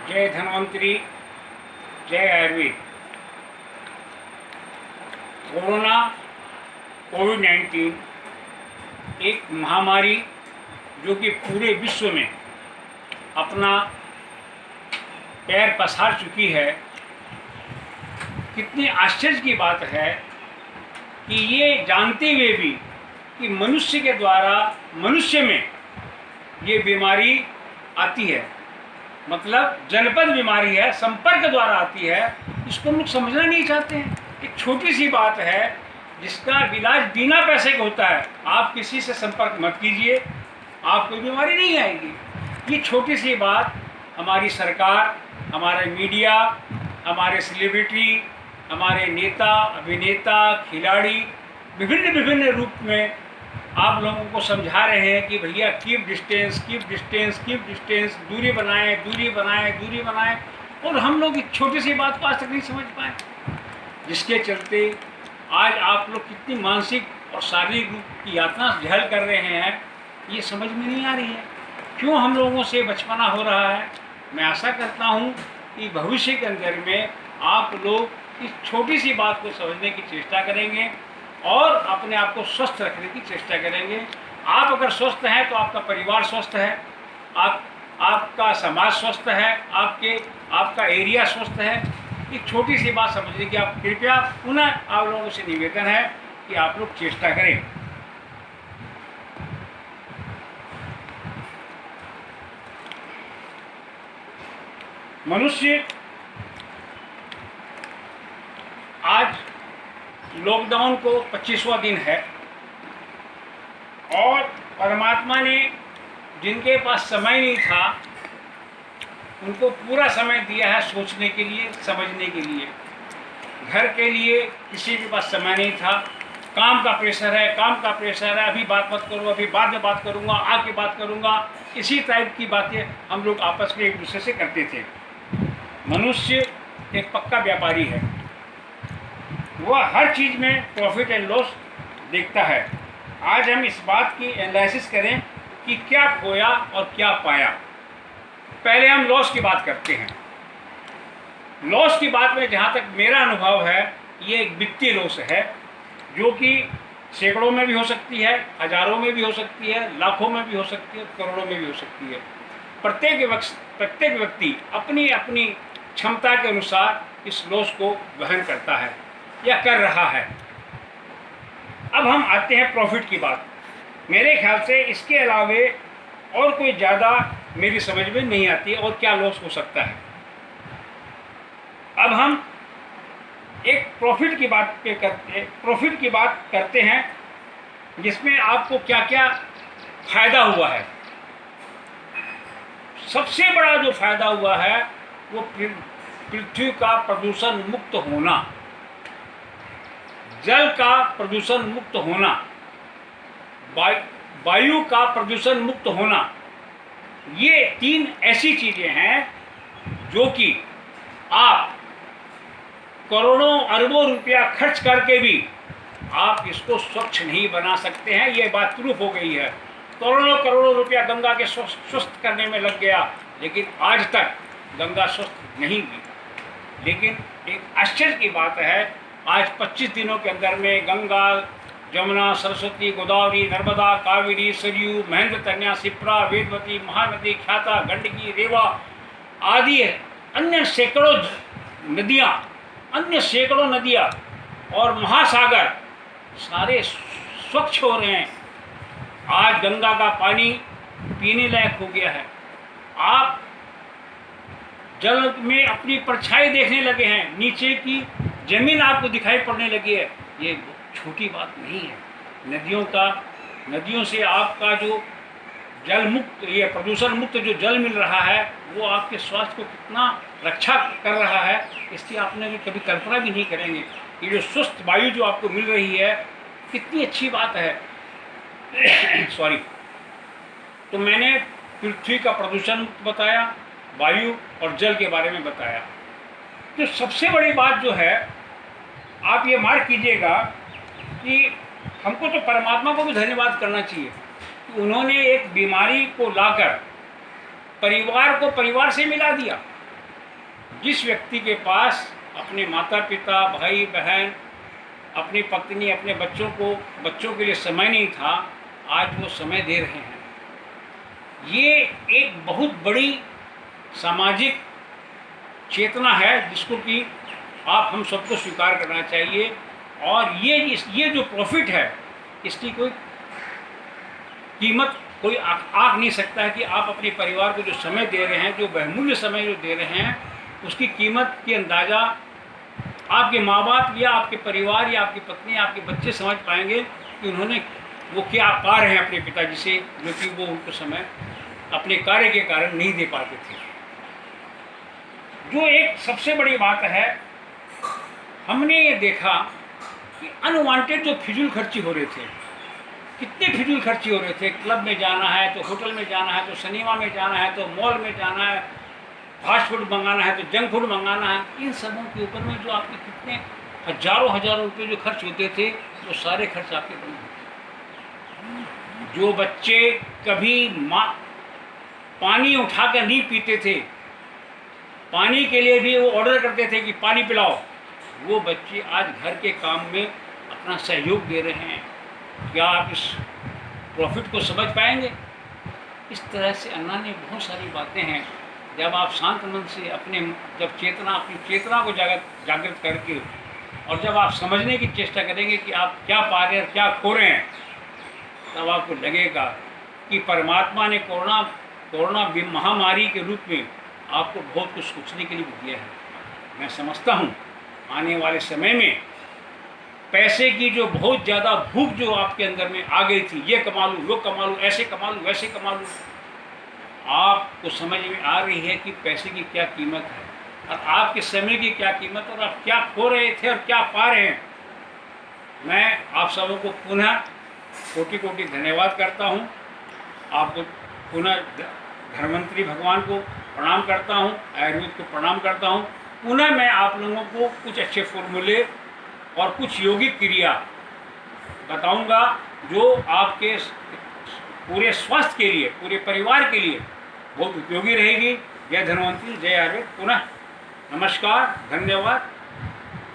जय धन्वंतरी, जय आयुर्वेद। कोविड-19 एक महामारी जो कि पूरे विश्व में अपना पैर पसार चुकी है। कितनी आश्चर्य की बात है कि ये जानते हुए भी कि मनुष्य के द्वारा मनुष्य में ये बीमारी आती है, मतलब जनपद बीमारी है, संपर्क द्वारा आती है। इसको लोग समझना नहीं चाहते हैं। एक छोटी सी बात है जिसका इलाज बिना पैसे का होता है। आप किसी से संपर्क मत कीजिए, आपको बीमारी नहीं आएगी। ये छोटी सी बात हमारी सरकार, हमारे मीडिया, हमारे सेलिब्रिटी, हमारे नेता, अभिनेता, खिलाड़ी विभिन्न रूप में आप लोगों को समझा रहे हैं कि भैया कीप डिस्टेंस, दूरी बनाएं। और हम लोग इस छोटी सी बात को आज तक नहीं समझ पाए, जिसके चलते आज आप लोग कितनी मानसिक और शारीरिक रूप की यातना झेल कर रहे हैं, ये समझ में नहीं आ रही है। क्यों हम लोगों से बचपना हो रहा है। मैं आशा करता हूँ कि भविष्य के अंदर में आप लोग इस छोटी सी बात को समझने की चेष्टा करेंगे और अपने आप को स्वस्थ रखने की चेष्टा करेंगे। आप अगर स्वस्थ हैं तो आपका परिवार स्वस्थ है, आपका समाज स्वस्थ है, आपका एरिया स्वस्थ है। एक छोटी सी बात समझने की आप कृपया पुनः आप लोगों से निवेदन है कि आप लोग चेष्टा करें। मनुष्य आज लॉकडाउन को 25वां दिन है और परमात्मा ने जिनके पास समय नहीं था उनको पूरा समय दिया है सोचने के लिए, समझने के लिए। घर के लिए किसी के पास समय नहीं था, काम का प्रेशर है, अभी बात मत करो, अभी बाद में बात करूँगा, आके बात करूँगा, इसी टाइप की बातें हम लोग आपस में एक दूसरे से करते थे। मनुष्य एक पक्का व्यापारी है, वह हर चीज़ में प्रॉफिट एंड लॉस देखता है। आज हम इस बात की एनालिसिस करें कि क्या खोया और क्या पाया। पहले हम लॉस की बात करते हैं। लॉस की बात में जहाँ तक मेरा अनुभव है, ये एक वित्तीय लॉस है जो कि सैकड़ों में भी हो सकती है, हजारों में भी हो सकती है, लाखों में भी हो सकती है, करोड़ों में भी हो सकती है। प्रत्येक व्यक्ति अपनी अपनी क्षमता के अनुसार इस लॉस को वहन करता है या कर रहा है। अब हम आते हैं प्रॉफिट की बात। मेरे ख्याल से इसके अलावे और कोई ज़्यादा मेरी समझ में नहीं आती है और क्या लॉस हो सकता है। अब हम एक प्रॉफिट की बात करते हैं जिसमें आपको क्या क्या फायदा हुआ है। सबसे बड़ा जो फायदा हुआ है वो पृथ्वी का प्रदूषण मुक्त होना, जल का प्रदूषण मुक्त होना, वायु का प्रदूषण मुक्त होना। ये 3 ऐसी चीजें हैं जो कि आप करोड़ों अरबों रुपया खर्च करके भी आप इसको स्वच्छ नहीं बना सकते हैं। ये बात प्रूफ हो गई है। करोड़ों रुपया गंगा के स्वस्थ करने में लग गया, लेकिन आज तक गंगा स्वस्थ नहीं हुई। लेकिन एक आश्चर्य की बात है, आज 25 दिनों के अंदर में गंगा, जमुना, सरस्वती, गोदावरी, नर्मदा, कावेरी, सरयू, महेंद्र तन्या, शिप्रा, वेदवती, महानदी, ख्याता, गंडकी, रेवा आदि अन्य सैकड़ों नदियाँ और महासागर सारे स्वच्छ हो रहे हैं। आज गंगा का पानी पीने लायक हो गया है। आप जल में अपनी परछाई देखने लगे हैं, नीचे की जमीन आपको दिखाई पड़ने लगी है। ये छोटी बात नहीं है। नदियों से आपका जो जल मुक्त, ये प्रदूषण मुक्त जो जल मिल रहा है, वो आपके स्वास्थ्य को कितना रक्षा कर रहा है, इसकी आपने भी कभी कल्पना भी नहीं करेंगे। ये जो स्वस्थ वायु जो आपको मिल रही है, कितनी अच्छी बात है। सॉरी। तो मैंने पृथ्वी का प्रदूषण मुक्त बताया, वायु और जल के बारे में बताया। तो सबसे बड़ी बात जो है, आप ये मार्क कीजिएगा कि हमको तो परमात्मा को भी धन्यवाद करना चाहिए कि उन्होंने एक बीमारी को लाकर परिवार को परिवार से मिला दिया। जिस व्यक्ति के पास अपने माता पिता, भाई बहन, अपनी पत्नी, अपने बच्चों के लिए समय नहीं था, आज वो समय दे रहे हैं। ये एक बहुत बड़ी सामाजिक चेतना है जिसको कि आप हम सबको स्वीकार करना चाहिए। और ये जो प्रॉफिट है, इसकी कोई कीमत कोई आंक नहीं सकता है कि आप अपने परिवार को जो समय दे रहे हैं, जो बहुमूल्य समय जो दे रहे हैं, उसकी कीमत की अंदाज़ा आपके माँ बाप या आपके परिवार या आपकी पत्नी, आपके बच्चे समझ पाएंगे कि उन्होंने वो क्या पा रहे हैं अपने पिताजी से, जो कि वो उनको समय अपने कार्य के कारण नहीं दे पाते थे। जो एक सबसे बड़ी बात है, हमने ये देखा कि अनवांटेड जो फिजूल खर्ची हो रहे थे, कितने फिजूल खर्ची हो रहे थे। क्लब में जाना है तो होटल में जाना है, तो सिनेमा में जाना है, तो मॉल में जाना है, फास्ट फूड मंगाना है, तो जंक फूड मंगाना है। इन सबों के ऊपर में जो आपके कितने हजारों रुपए जो खर्च होते थे, वो सारे खर्च आपके बंद होते। जो बच्चे कभी पानी उठाकर नहीं पीते थे, पानी के लिए भी वो ऑर्डर करते थे कि पानी पिलाओ, वो बच्चे आज घर के काम में अपना सहयोग दे रहे हैं। क्या आप इस प्रॉफिट को समझ पाएंगे? इस तरह से अन्ना ने बहुत सारी बातें हैं। जब आप शांत मन से अपनी चेतना को जागृत करके, और जब आप समझने की चेष्टा करेंगे कि आप क्या पा रहे हैं और क्या खो रहे हैं, तब आपको लगेगा कि परमात्मा ने कोरोना महामारी के रूप में आपको बहुत कुछ सोचने के लिए भी दिया है। मैं समझता हूँ आने वाले समय में पैसे की जो बहुत ज़्यादा भूख जो आपके अंदर में आ गई थी, ये कमा लूँ, वो कमा लूँ, ऐसे कमा लूँ, वैसे कमा लूँ, आपको समझ में आ रही है कि पैसे की क्या कीमत है और आपके समय की क्या कीमत, और आप क्या खो रहे थे और क्या पा रहे हैं। मैं आप सबों को पुनः कोटि कोटि धन्यवाद करता हूँ। आपको पुनः धर्मंत्री भगवान को प्रणाम करता हूँ, आयुर्वेद को प्रणाम करता हूँ। पुनः मैं आप लोगों को कुछ अच्छे फॉर्मूले और कुछ योगिक क्रिया बताऊंगा जो आपके पूरे स्वास्थ्य के लिए, पूरे परिवार के लिए बहुत उपयोगी रहेगी। जय धन्वंतरी, जय आयुर्वेद। पुनः नमस्कार, धन्यवाद।